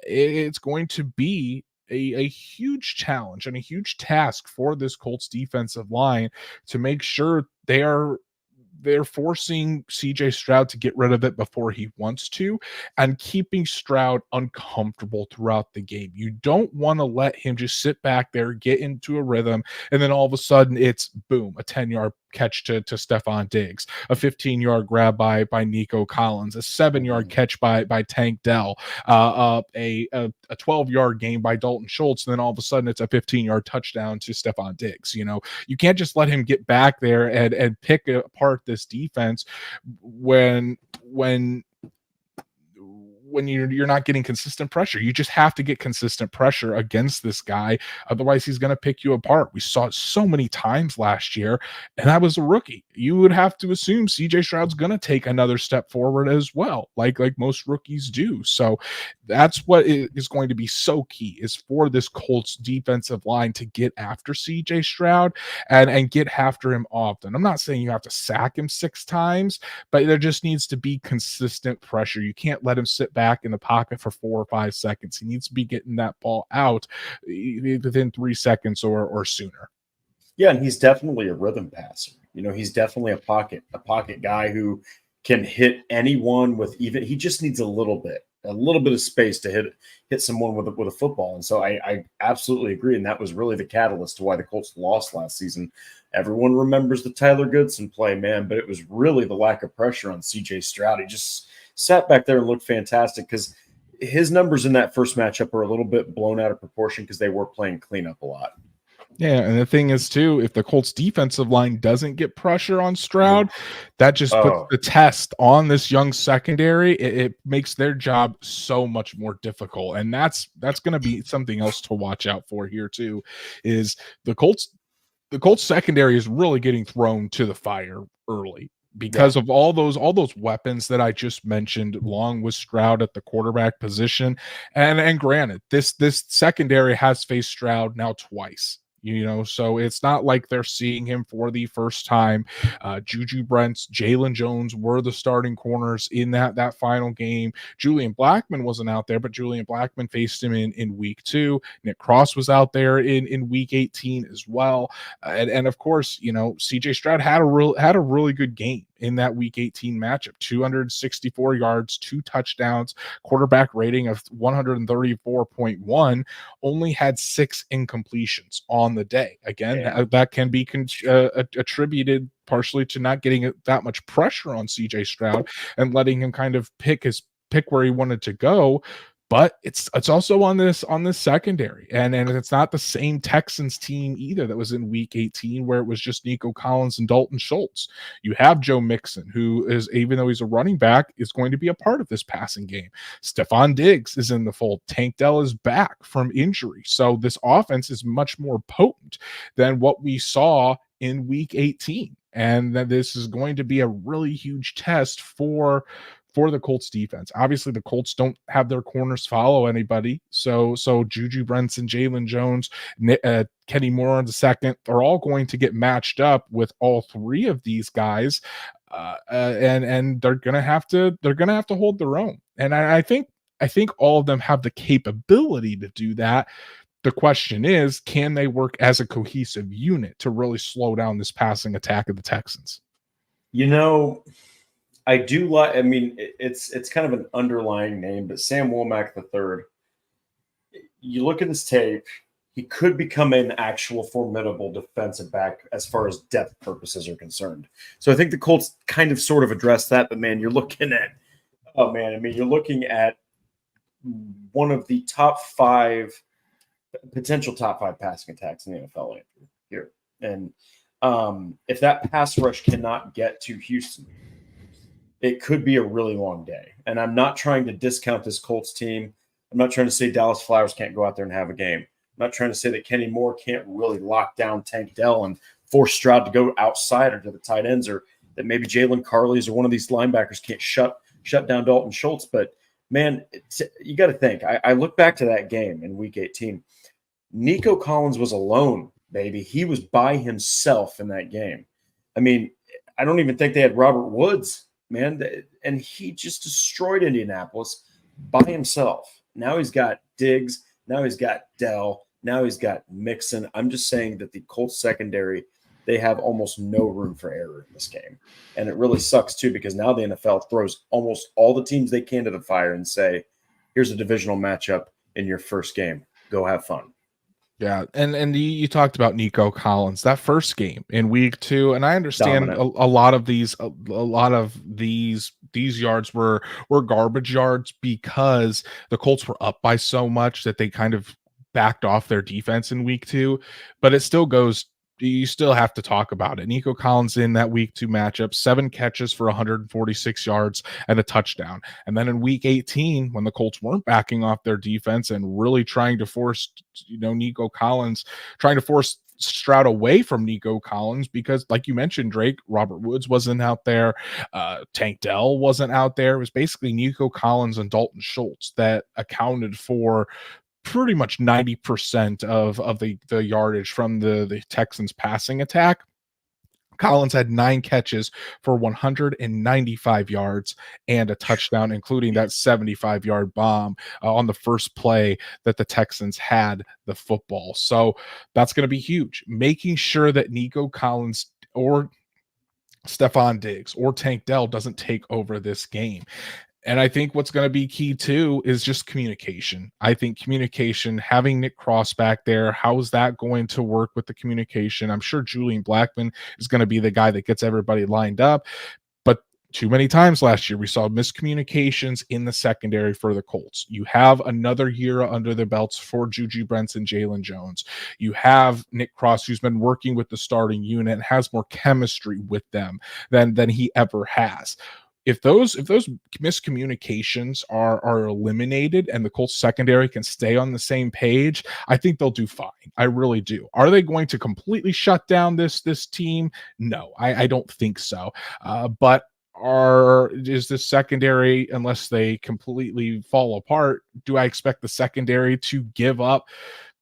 it's going to be a huge challenge and a huge task for this Colts defensive line to make sure they're forcing CJ Stroud to get rid of it before he wants to, and keeping Stroud uncomfortable throughout the game. You don't want to let him just sit back there, get into a rhythm, and then all of a sudden it's boom, a 10-yard catch to Stephon Diggs, a 15-yard grab by Nico Collins, a 7-yard catch by Tank Dell, a 12-yard game by Dalton Schultz, and then all of a sudden it's a 15-yard touchdown to Stephon Diggs. You know, you can't just let him get back there and pick apart this defense when you're not getting consistent pressure. You just have to get consistent pressure against this guy. Otherwise, he's going to pick you apart. We saw it so many times last year, and I was a rookie. You would have to assume CJ Stroud's going to take another step forward as well, like most rookies do. So that's what is going to be so key, is for this Colts defensive line to get after CJ Stroud and get after him often. I'm not saying you have to sack him 6 times, but there just needs to be consistent pressure. You can't let him sit back in the pocket for 4 or 5 seconds. He needs to be getting that ball out within 3 seconds or sooner. Yeah, and he's definitely a rhythm passer. You know, he's definitely a pocket guy who can hit anyone with he just needs a little bit of space to hit someone with a football. And so I absolutely agree. And that was really the catalyst to why the Colts lost last season. Everyone remembers the Tyler Goodson play, man, but it was really the lack of pressure on CJ Stroud. He just sat back there and looked fantastic, because his numbers in that first matchup are a little bit blown out of proportion because they were playing cleanup a lot. Yeah, and the thing is, too, if the Colts defensive line doesn't get pressure on Stroud, that just puts the test on this young secondary. It makes their job so much more difficult, and that's going to be something else to watch out for here, too, is the Colts secondary is really getting thrown to the fire early, because of all those weapons that I just mentioned, along with Stroud at the quarterback position. And granted, this secondary has faced Stroud now twice. So it's not like they're seeing him for the first time. Juju Brents, Jalen Jones were the starting corners in that final game. Julian Blackmon wasn't out there, but Julian Blackmon faced him in week 2. Nick Cross was out there in week 18 as well. And of course, CJ Stroud had a really good game in that week 18 matchup. 264 yards, 2 touchdowns, quarterback rating of 134.1, only had 6 incompletions on the day. Again, that can be attributed partially to not getting that much pressure on CJ Stroud and letting him kind of pick where he wanted to go. But it's also on this secondary, and it's not the same Texans team either that was in week 18 where it was just Nico Collins and Dalton Schultz. You have Joe Mixon, who is, even though he's a running back, is going to be a part of this passing game. Stephon Diggs is in the fold. Tank Dell is back from injury, so this offense is much more potent than what we saw in week 18, and that this is going to be a really huge test for the Colts defense. Obviously, the Colts don't have their corners follow anybody. So Juju Brents and Jalen Jones, Kenny Moore on the second, are all going to get matched up with all 3 of these guys. And they're gonna have to hold their own. And I think all of them have the capability to do that. The question is, can they work as a cohesive unit to really slow down this passing attack of the Texans? I do like. I mean, it's kind of an underlying name, but Sam Womack III. You look at his tape; he could become an actual formidable defensive back as far as depth purposes are concerned. So I think the Colts kind of sort of addressed that. But man, you're looking at you're looking at one of the potential top 5 passing attacks in the NFL here, and if that pass rush cannot get to Houston, it could be a really long day. And I'm not trying to discount this Colts team. I'm not trying to say Dallas Flowers can't go out there and have a game. I'm not trying to say that Kenny Moore can't really lock down Tank Dell and force Stroud to go outside or to the tight ends, or that maybe Jalen Carley's or one of these linebackers can't shut down Dalton Schultz. But, man, you got to think. I look back to that game in Week 18. Nico Collins was alone, baby. He was by himself in that game. I mean, I don't even think they had Robert Woods, man, and he just destroyed Indianapolis by himself. Now he's got Diggs. Now he's got Dell. Now he's got Mixon. I'm just saying that the Colts secondary, they have almost no room for error in this game. And it really sucks, too, because now the NFL throws almost all the teams they can to the fire and say, here's a divisional matchup in your first game. Go have fun. Yeah, and you talked about Nico Collins, that first game in week 2, and I understand a lot of these yards were garbage yards because the Colts were up by so much that they kind of backed off their defense in week 2, but it still goes. You still have to talk about it. Nico Collins in that week 2 matchup, 7 catches for 146 yards and a touchdown. And then in week 18, when the Colts weren't backing off their defense and really trying to force, Nico Collins, trying to force Stroud away from Nico Collins, because like you mentioned, Drake, Robert Woods wasn't out there. Tank Dell wasn't out there. It was basically Nico Collins and Dalton Schultz that accounted for pretty much 90% of the yardage from the Texans passing attack. Collins had 9 catches for 195 yards and a touchdown, including that 75-yard bomb on the first play that the Texans had the football. So that's going to be huge. Making sure that Nico Collins or Stephon Diggs or Tank Dell doesn't take over this game. And I think what's going to be key, too, is just communication. I think communication, having Nick Cross back there, how is that going to work with the communication? I'm sure Julian Blackmon is going to be the guy that gets everybody lined up. But too many times last year, we saw miscommunications in the secondary for the Colts. You have another year under their belts for Juju Brents and Jalen Jones. You have Nick Cross, who's been working with the starting unit and has more chemistry with them than he ever has. If those miscommunications are eliminated and the Colts secondary can stay on the same page, I think they'll do fine. I really do. Are they going to completely shut down this team? No, I don't think so. But is this secondary, unless they completely fall apart, do I expect the secondary to give up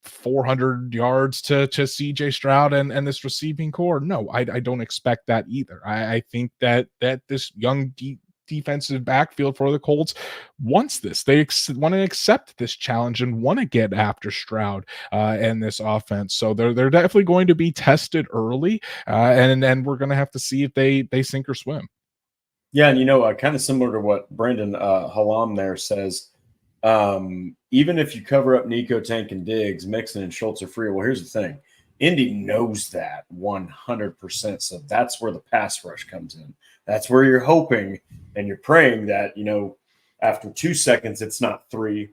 400 yards to CJ Stroud and this receiving core. No, I don't expect that either. I think that this young defensive backfield for the Colts wants this. They want to accept this challenge and want to get after Stroud and this offense. So they're definitely going to be tested early, and we're going to have to see if they sink or swim. Yeah, and kind of similar to what Brandon Halam there says. Even if you cover up Nico, Tank, and Diggs, Mixon and Schultz are free. Well, here's the thing. Indy knows that 100%. So that's where the pass rush comes in. That's where you're hoping and you're praying that, after 2 seconds, it's not 3,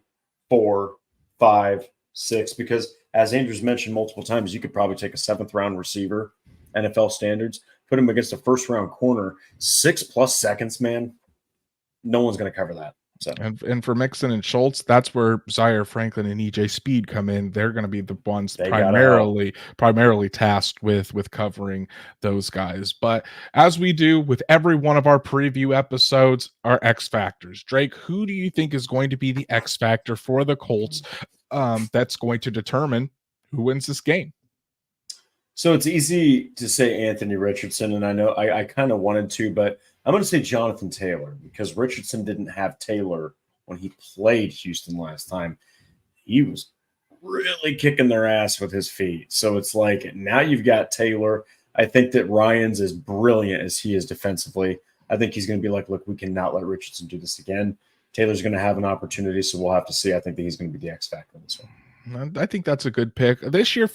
4, 5, 6. Because as Andrew's mentioned multiple times, you could probably take a 7th-round receiver, NFL standards, put him against a 1st-round corner, 6+ seconds, man. No one's going to cover that. So. And for Mixon and Schultz, that's where Zaire Franklin and EJ Speed come in. They're going to be the ones primarily tasked with covering those guys. But as we do with every one of our preview episodes, our X factors. Drake, who do you think is going to be the X factor for the Colts that's going to determine who wins this game? So it's easy to say Anthony Richardson, and I know I kind of wanted to, but I'm going to say Jonathan Taylor because Richardson didn't have Taylor when he played Houston last time. He was really kicking their ass with his feet. So it's like now you've got Taylor. I think that Ryan's as brilliant as he is defensively. I think he's going to be like, look, we cannot let Richardson do this again. Taylor's going to have an opportunity, so we'll have to see. I think that he's going to be the X factor in this one. I think that's a good pick this year.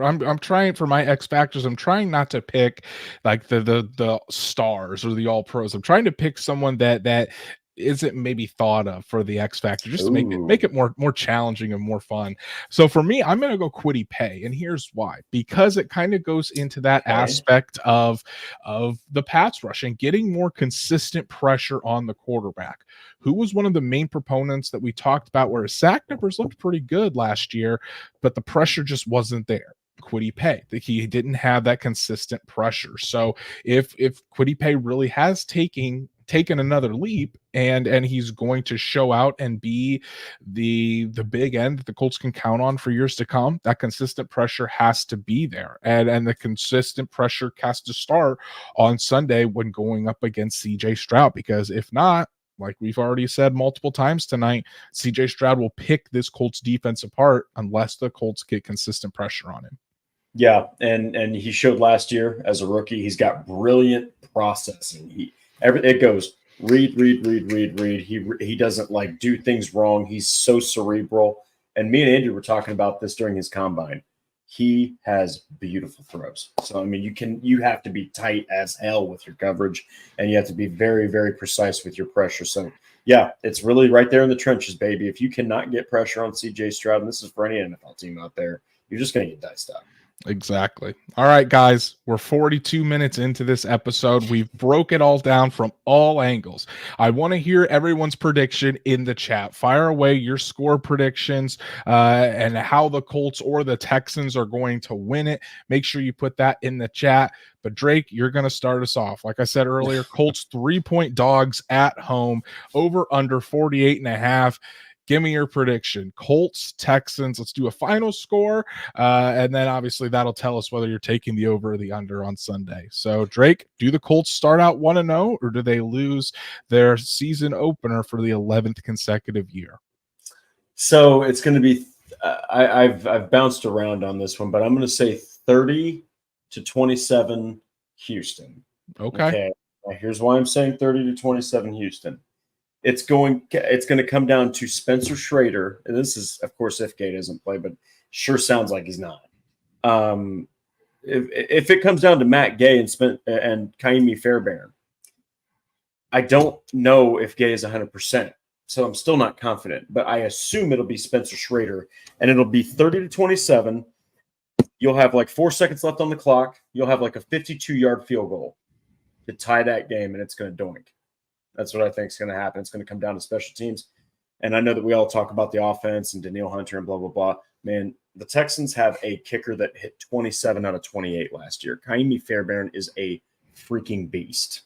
I'm trying for my X factors. I'm trying not to pick like the stars or the all pros. I'm trying to pick someone that isn't maybe thought of for the X factor, just to make it more challenging and more fun. So for me, I'm going to go Kwity Paye, and here's why: because it kind of goes into that aspect of the pass rush and getting more consistent pressure on the quarterback, who was one of the main proponents that we talked about, where his sack numbers looked pretty good last year, but the pressure just wasn't there. Kwity Paye, he didn't have that consistent pressure. So if Kwity Paye really has taken another leap and he's going to show out and be the big end that the Colts can count on for years to come, that consistent pressure has to be there. And the consistent pressure has to start on Sunday when going up against CJ Stroud, because if not, like we've already said multiple times tonight, CJ Stroud will pick this Colts defense apart unless the Colts get consistent pressure on him. Yeah, and he showed last year as a rookie. He's got brilliant processing. It goes read. He doesn't like do things wrong. He's so cerebral. And me and Andrew were talking about this during his combine. He has beautiful throws. So I mean, you have to be tight as hell with your coverage, and you have to be very, very precise with your pressure. So yeah, it's really right there in the trenches, baby. If you cannot get pressure on CJ Stroud, and this is for any NFL team out there, you're just going to get diced up. Exactly. All right, guys, we're 42 minutes into this episode. We've broke it all down from all angles. I want to hear everyone's prediction in the chat. Fire away your score predictions and how the Colts or the Texans are going to win it. Make sure you put that in the chat. But Drake, you're going to start us off. Like I said earlier, Colts 3-point dogs at home, over under 48.5. Give me your prediction. Colts, Texans. Let's do a final score. And then obviously that'll tell us whether you're taking the over or the under on Sunday. So Drake, do the Colts start out 1-0 or do they lose their season opener for the 11th consecutive year? So it's going to be, I've bounced around on this one, but I'm going to say 30-27 Houston. Okay. Now here's why I'm saying 30-27 Houston. It's going to come down to Spencer Schrader, and this is, of course, if Gay doesn't play, but sure sounds like he's not. If it comes down to Matt Gay and Kaimi Fairbairn, I don't know if Gay is 100%, so I'm still not confident. But I assume it'll be Spencer Schrader, and it'll be 30-27. You'll have like 4 seconds left on the clock. You'll have like a 52-yard field goal to tie that game, and it's going to doink. That's what I think is going to happen. It's going to come down to special teams. And I know that we all talk about the offense and Daniil Hunter and blah, blah, blah. Man, the Texans have a kicker that hit 27 out of 28 last year. Kaimi Fairbairn is a freaking beast.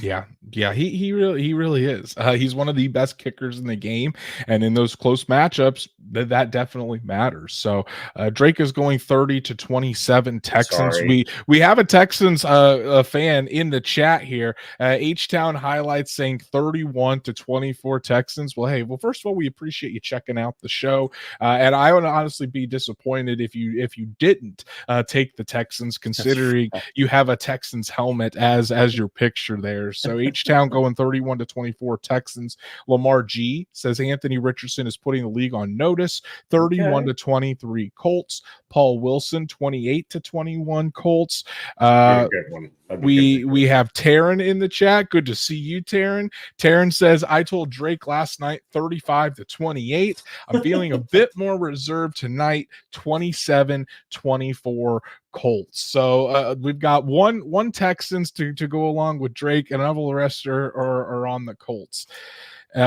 Yeah, he really is. He's one of the best kickers in the game, and in those close matchups, that definitely matters. So Drake is going 30-27 Texans. Sorry. We have a Texans a fan in the chat here. H-Town highlights saying 31-24 Texans. Well, hey, first of all, we appreciate you checking out the show, and I would honestly be disappointed if you didn't take the Texans, considering you have a Texans helmet as your picture there. So H-Town going 31-24 Texans. Lamar G says Anthony Richardson is putting the league on notice. 31-23 Colts. Paul Wilson 28-21 Colts. Good one. We have Taryn in the chat. Good to see you, Taryn. Taryn says, I told Drake last night 35-28. I'm feeling a bit more reserved tonight, 27-24 Colts. So we've got one Texans to go along with Drake, and all the rest are on the Colts.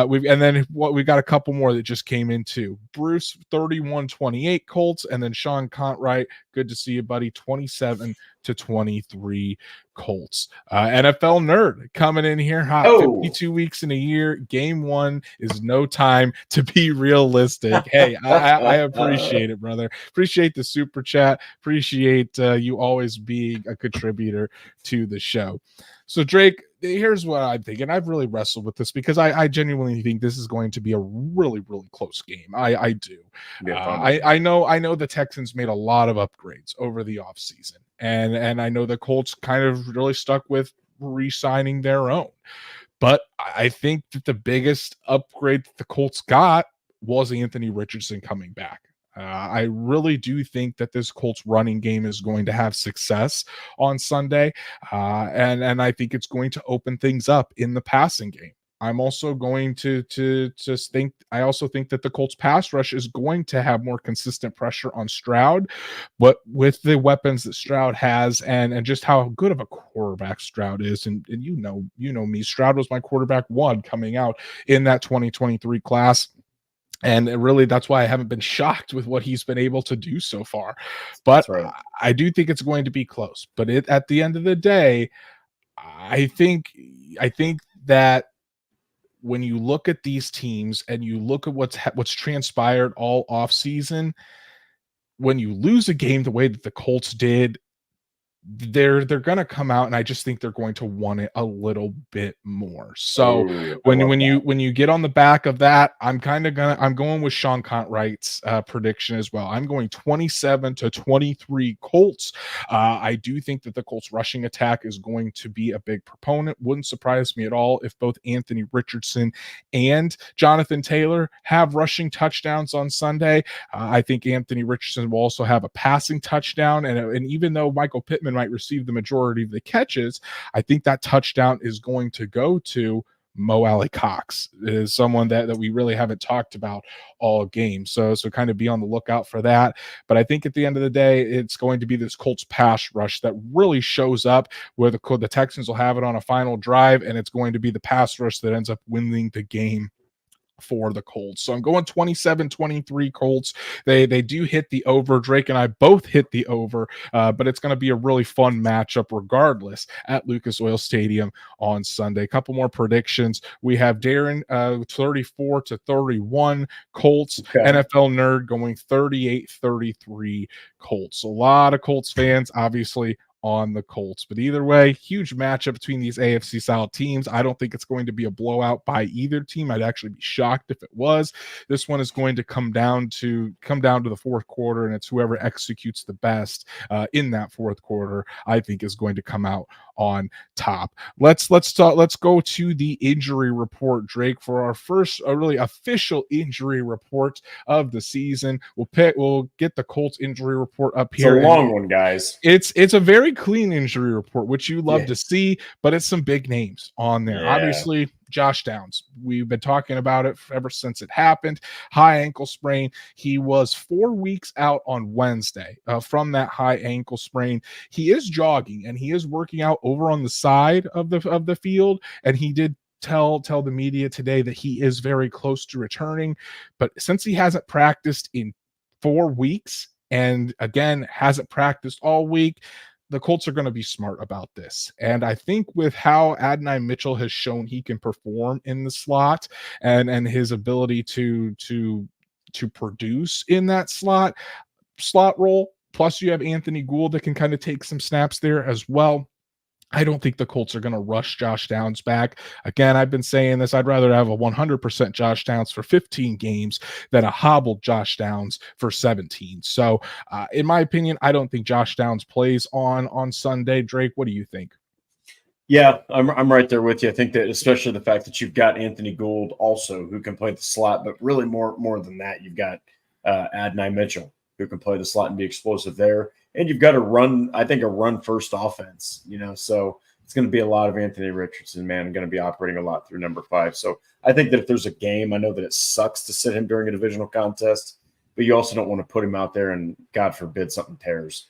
We've got a couple more that just came in too. Bruce 31-28 Colts, and then Sean Contwright. Good to see you, buddy. 27-23 Colts. NFL nerd coming in here hot. 52 weeks in a year. Game one is no time to be realistic. Hey, I appreciate it, brother. Appreciate the super chat. Appreciate you always being a contributor to the show. So Drake, here's what I'm thinking. I've really wrestled with this because I genuinely think this is going to be a really, really close game. I do. I know the Texans made a lot of upgrades over the offseason. And I know the Colts kind of really stuck with re-signing their own. But I think that the biggest upgrade that the Colts got was Anthony Richardson coming back. I really do think that this Colts running game is going to have success on Sunday, and I think it's going to open things up in the passing game. I'm also going to just think. I also think that the Colts pass rush is going to have more consistent pressure on Stroud, but with the weapons that Stroud has, and just how good of a quarterback Stroud is, and you know me, Stroud was my quarterback one coming out in that 2023 class. And really, that's why I haven't been shocked with what he's been able to do so far. But right. I do think it's going to be close. But at the end of the day, I think that when you look at these teams and you look at what's transpired all offseason, when you lose a game the way that the Colts did, they're going to come out, and I just think they're going to want it a little bit more. So when you get on the back of that, I'm going with Sean Contwright's prediction as well. I'm going 27-23 Colts. I do think that the Colts rushing attack is going to be a big proponent. Wouldn't surprise me at all if both Anthony Richardson and Jonathan Taylor have rushing touchdowns on Sunday. I think Anthony Richardson will also have a passing touchdown, and even though Michael Pittman might receive the majority of the catches, I think that touchdown is going to go to Mo Alley Cox. It is someone that we really haven't talked about all game. So kind of be on the lookout for that. But I think at the end of the day, it's going to be this Colts pass rush that really shows up, where the Texans will have it on a final drive, and it's going to be the pass rush that ends up winning the game for the Colts. So I'm going 27-23 Colts. They do hit the over. Drake and I both hit the over, but it's going to be a really fun matchup regardless at Lucas Oil Stadium on Sunday. A couple more predictions. We have Darren 34-31 Colts. Okay. NFL Nerd going 38-33 Colts. A lot of Colts fans, obviously, on the Colts. But either way, huge matchup between these AFC South teams. I don't think it's going to be a blowout by either team. I'd actually be shocked if it was. This one is going to come down to the fourth quarter, and it's whoever executes the best in that fourth quarter, I think, is going to come out on top. Let's go to the injury report, Drake, for our first really official injury report of the season. We'll get the Colts injury report up here. It's a long one, guys. It's a very clean injury report, which you love to see, but it's some big names on there. Obviously, Josh Downs. We've been talking about it ever since it happened. High ankle sprain. He was 4 weeks out on Wednesday from that high ankle sprain. He is jogging and he is working out over on the side of the field, and he did tell the media today that he is very close to returning. But since he hasn't practiced in 4 weeks, and again hasn't practiced all week, the Colts are going to be smart about this. And I think with how Adonai Mitchell has shown he can perform in the slot and his ability to produce in that slot role, plus you have Anthony Gould that can kind of take some snaps there as well. I don't think the Colts are going to rush Josh Downs back. Again, I've been saying this. I'd rather have a 100% Josh Downs for 15 games than a hobbled Josh Downs for 17. So, in my opinion, I don't think Josh Downs plays on Sunday. Drake, what do you think? Yeah, I'm right there with you. I think that especially the fact that you've got Anthony Gould also who can play the slot, but really more than that, you've got Adonai Mitchell who can play the slot and be explosive there. And you've got a run first offense, so it's going to be a lot of Anthony Richardson, man, going to be operating a lot through number 5. So I think that if there's a game, I know that it sucks to sit him during a divisional contest, but you also don't want to put him out there and God forbid something tears.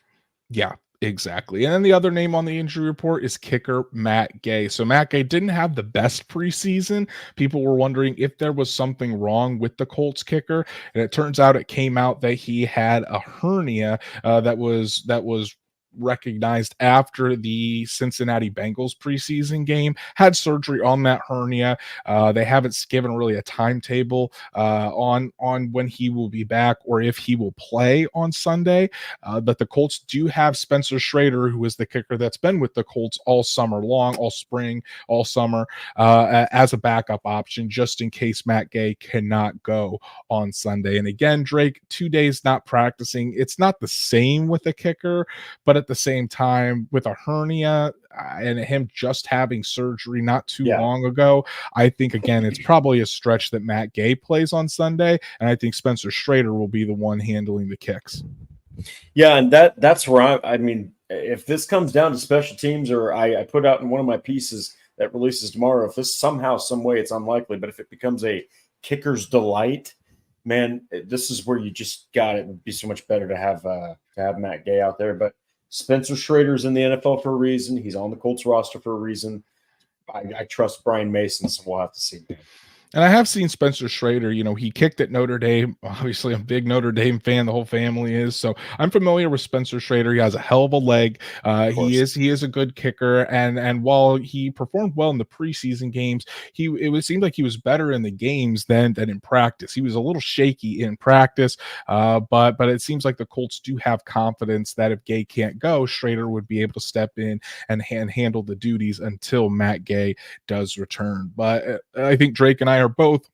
Yeah. Exactly. And then the other name on the injury report is kicker Matt Gay. So Matt Gay didn't have the best preseason. People were wondering if there was something wrong with the Colts kicker. And it turns out it came out that he had a hernia that was recognized after the Cincinnati Bengals preseason game, had surgery on that hernia. They haven't given really a timetable on when he will be back or if he will play on Sunday. But the Colts do have Spencer Schrader, who is the kicker that's been with the Colts all summer long, all spring, all summer, as a backup option, just in case Matt Gay cannot go on Sunday. And again, Drake, 2 days not practicing. It's not the same with a kicker, but at the same time, with a hernia and him just having surgery not too long ago, I think, again, it's probably a stretch that Matt Gay plays on Sunday, and I think Spencer Schrader will be the one handling the kicks. Yeah, and that's where I mean, if this comes down to special teams, or I put out in one of my pieces that releases tomorrow, if this somehow, some way, it's unlikely, but if it becomes a kicker's delight, man, this is where you just got it. It would be so much better to have Matt Gay out there. But Spencer Schrader's in the NFL for a reason. He's on the Colts roster for a reason. I trust Brian Mason, so we'll have to see. And I have seen Spencer Schrader, he kicked at Notre Dame. Obviously, I'm a big Notre Dame fan. The whole family is. So I'm familiar with Spencer Schrader. He has a hell of a leg. He is a good kicker. And while he performed well in the preseason games, it seemed like he was better in the games than in practice. He was a little shaky in practice, but it seems like the Colts do have confidence that if Gay can't go, Schrader would be able to step in and handle the duties until Matt Gay does return. But I think Drake and I are both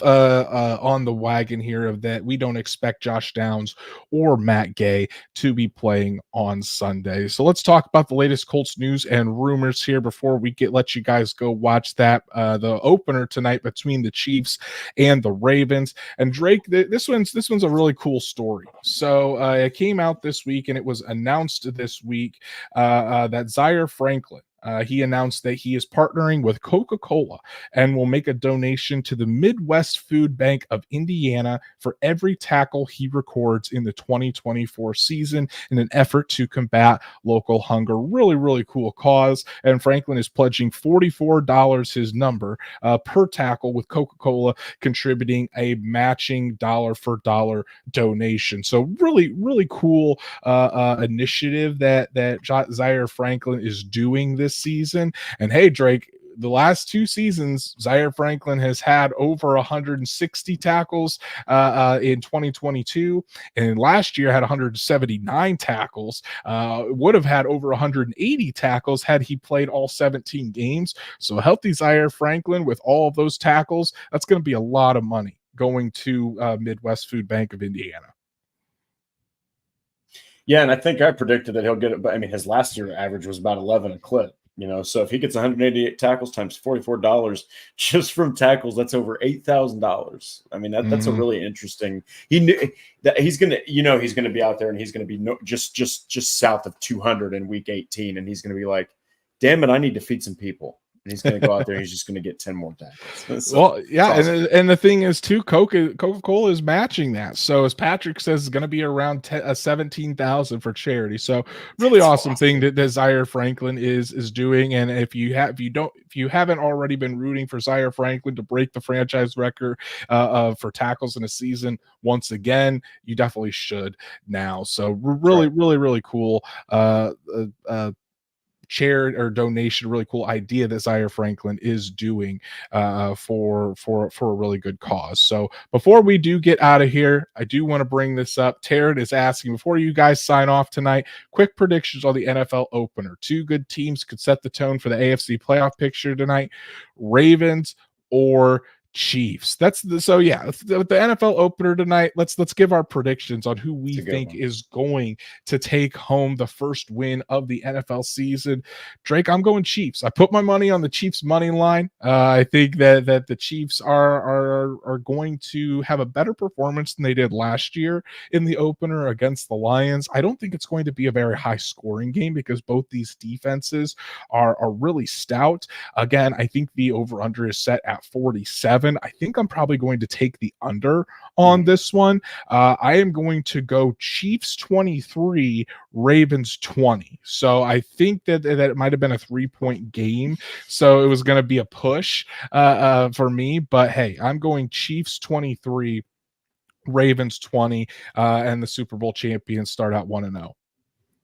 on the wagon here of that we don't expect Josh Downs or Matt Gay to be playing on Sunday. So let's talk about the latest Colts news and rumors here before we let you guys go watch that the opener tonight between the Chiefs and the Ravens. And Drake, this one's a really cool story. So it came out this week and it was announced this week that Zaire Franklin, he announced that he is partnering with Coca-Cola and will make a donation to the Midwest Food Bank of Indiana for every tackle he records in the 2024 season in an effort to combat local hunger. Really, really cool cause. And Franklin is pledging $44, his number, per tackle, with Coca-Cola contributing a matching dollar-for-dollar donation. So really, really cool initiative that Zaire Franklin is doing this season. And hey, Drake, the last 2 seasons, Zaire Franklin has had over 160 tackles in 2022, and last year had 179 tackles. Would have had over 180 tackles had he played all 17 games. So healthy Zaire Franklin with all of those tackles, that's going to be a lot of money going to Midwest Food Bank of Indiana. Yeah, and I think I predicted that he'll get it, but I mean, his last year average was about 11 a clip. So if he gets 188 tackles times $44 just from tackles, that's over $8,000. I mean, that's a really interesting. He knew that he's gonna be out there and he's gonna be just south of 200 in week 18, and he's gonna be like, "Damn it, I need to feed some people." And he's going to go out there and he's just going to get 10 more tackles. So, well, yeah, awesome. and the thing is too, Coca-Cola is matching that. So as Patrick says, it's going to be around 17,000 for charity. So really That's awesome thing awesome. that Zaire Franklin is doing. And if you haven't already been rooting for Zaire Franklin to break the franchise record for tackles in a season once again, you definitely should now. So really, Right. really, really cool. Charity or donation, really cool idea that Zaire Franklin is doing for a really good cause. So before we do get out of here, I do want to bring this up. Taryn is asking, before you guys sign off tonight, quick predictions on the NFL opener. Two good teams could set the tone for the AFC playoff picture tonight: Ravens or Chiefs. So yeah, the NFL opener tonight. Let's give our predictions on who we think is going to take home the first win of the NFL season. Drake, I'm going Chiefs. I put my money on the Chiefs money line. I think that the Chiefs are going to have a better performance than they did last year in the opener against the Lions. I don't think it's going to be a very high scoring game because both these defenses are really stout. Again, I think the over under is set at 47. I think I'm probably going to take the under on this one. I am going to go Chiefs 23, Ravens 20. So I think that it might have been a 3-point game. So it was going to be a push for me. But hey, I'm going Chiefs 23, Ravens 20, and the Super Bowl champions start out 1-0.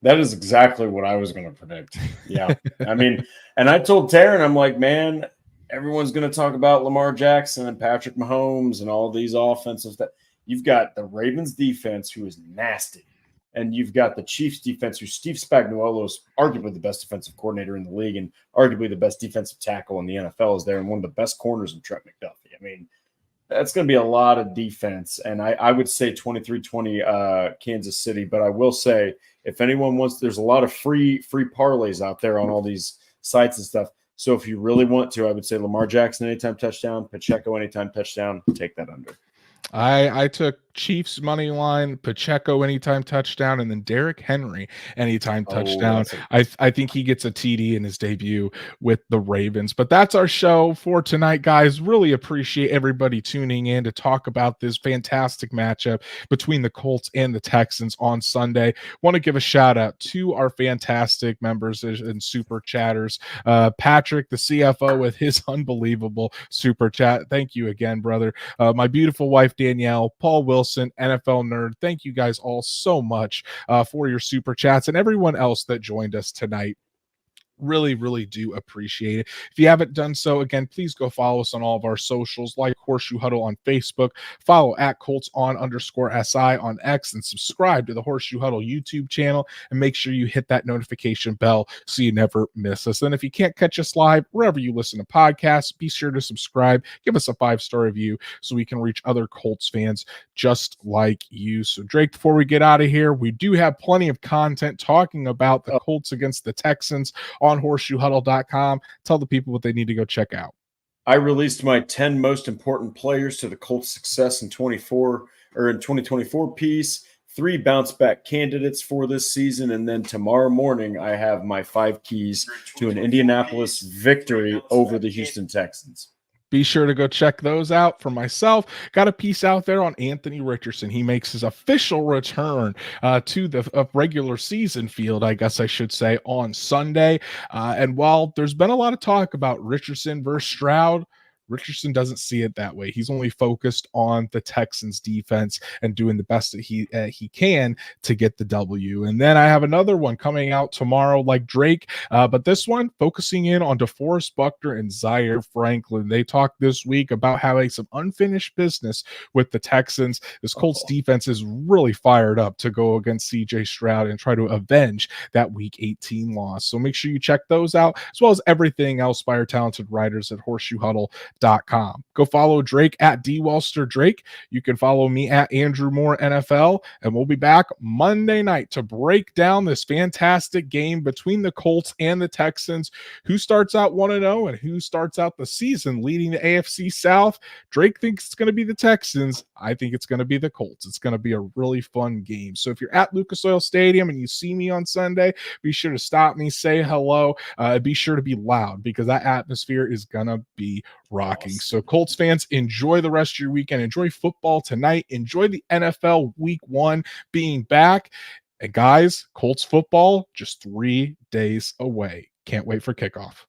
That is exactly what I was going to predict. Yeah. I mean, and I told Taryn, I'm like, man, everyone's going to talk about Lamar Jackson and Patrick Mahomes and all these offensive stuff. You've got the Ravens defense, who is nasty. And you've got the Chiefs defense, who Steve Spagnuolo is arguably the best defensive coordinator in the league and arguably the best defensive tackle in the NFL is there, and one of the best corners in Trent McDuffie. I mean, that's going to be a lot of defense. And I would say 23-20 Kansas City. But I will say, if anyone wants, there's a lot of free parlays out there on all these sites and stuff. So if you really want to, I would say Lamar Jackson anytime touchdown, Pacheco anytime touchdown, take that under. I took Chiefs money line, Pacheco anytime touchdown, and then Derrick Henry anytime touchdown. I think he gets a TD in his debut with the Ravens. But that's our show for tonight, guys. Really appreciate everybody tuning in to talk about this fantastic matchup between the Colts and the Texans on Sunday. Want to give a shout out to our fantastic members and super chatters. Patrick, the CFO, with his unbelievable super chat. Thank you again, brother. My beautiful wife, Danielle, Paul Wilson, NFL Nerd. Thank you guys all so much for your super chats and everyone else that joined us tonight. Really, really do appreciate it. If you haven't done so, again, please go follow us on all of our socials, like Horseshoe Huddle on Facebook, follow at Colts_SI on X, and subscribe to the Horseshoe Huddle YouTube channel, and make sure you hit that notification bell so you never miss us. And if you can't catch us live, wherever you listen to podcasts, be sure to subscribe, give us a 5-star review so we can reach other Colts fans just like you. So, Drake, before we get out of here, we do have plenty of content talking about the Colts against the Texans on horseshoehuddle.com. Tell the people what they need to go check out. I released my 10 most important players to the Colts' success in 2024 piece, 3 bounce back candidates for this season, and then tomorrow morning I have my 5 keys to an Indianapolis victory over the Houston Texans. Be sure to go check those out. For myself, got a piece out there on Anthony Richardson. He makes his official return to the regular season field, I guess I should say, on Sunday. And while there's been a lot of talk about Richardson versus Stroud, Richardson doesn't see it that way. He's only focused on the Texans defense and doing the best that he can to get the W. And then I have another one coming out tomorrow, like Drake, but this one focusing in on DeForest Buckner and Zaire Franklin. They talked this week about having some unfinished business with the Texans. This Colts defense is really fired up to go against CJ Stroud and try to avenge that Week 18 loss. So make sure you check those out, as well as everything else by our talented writers at Horseshoe Huddle. NFL.com. Go follow Drake at DWalsterDrake. You can follow me at Andrew Moore NFL, and we'll be back Monday night to break down this fantastic game between the Colts and the Texans. Who starts out 1-0 and who starts out the season leading the AFC South? Drake thinks it's going to be the Texans. I think it's going to be the Colts. It's going to be a really fun game. So if you're at Lucas Oil Stadium and you see me on Sunday, be sure to stop me, say hello. Be sure to be loud because that atmosphere is going to be rocking. So Colts fans, enjoy the rest of your weekend. Enjoy football tonight. Enjoy the NFL Week 1 being back. And guys, Colts football just 3 days away. Can't wait for kickoff.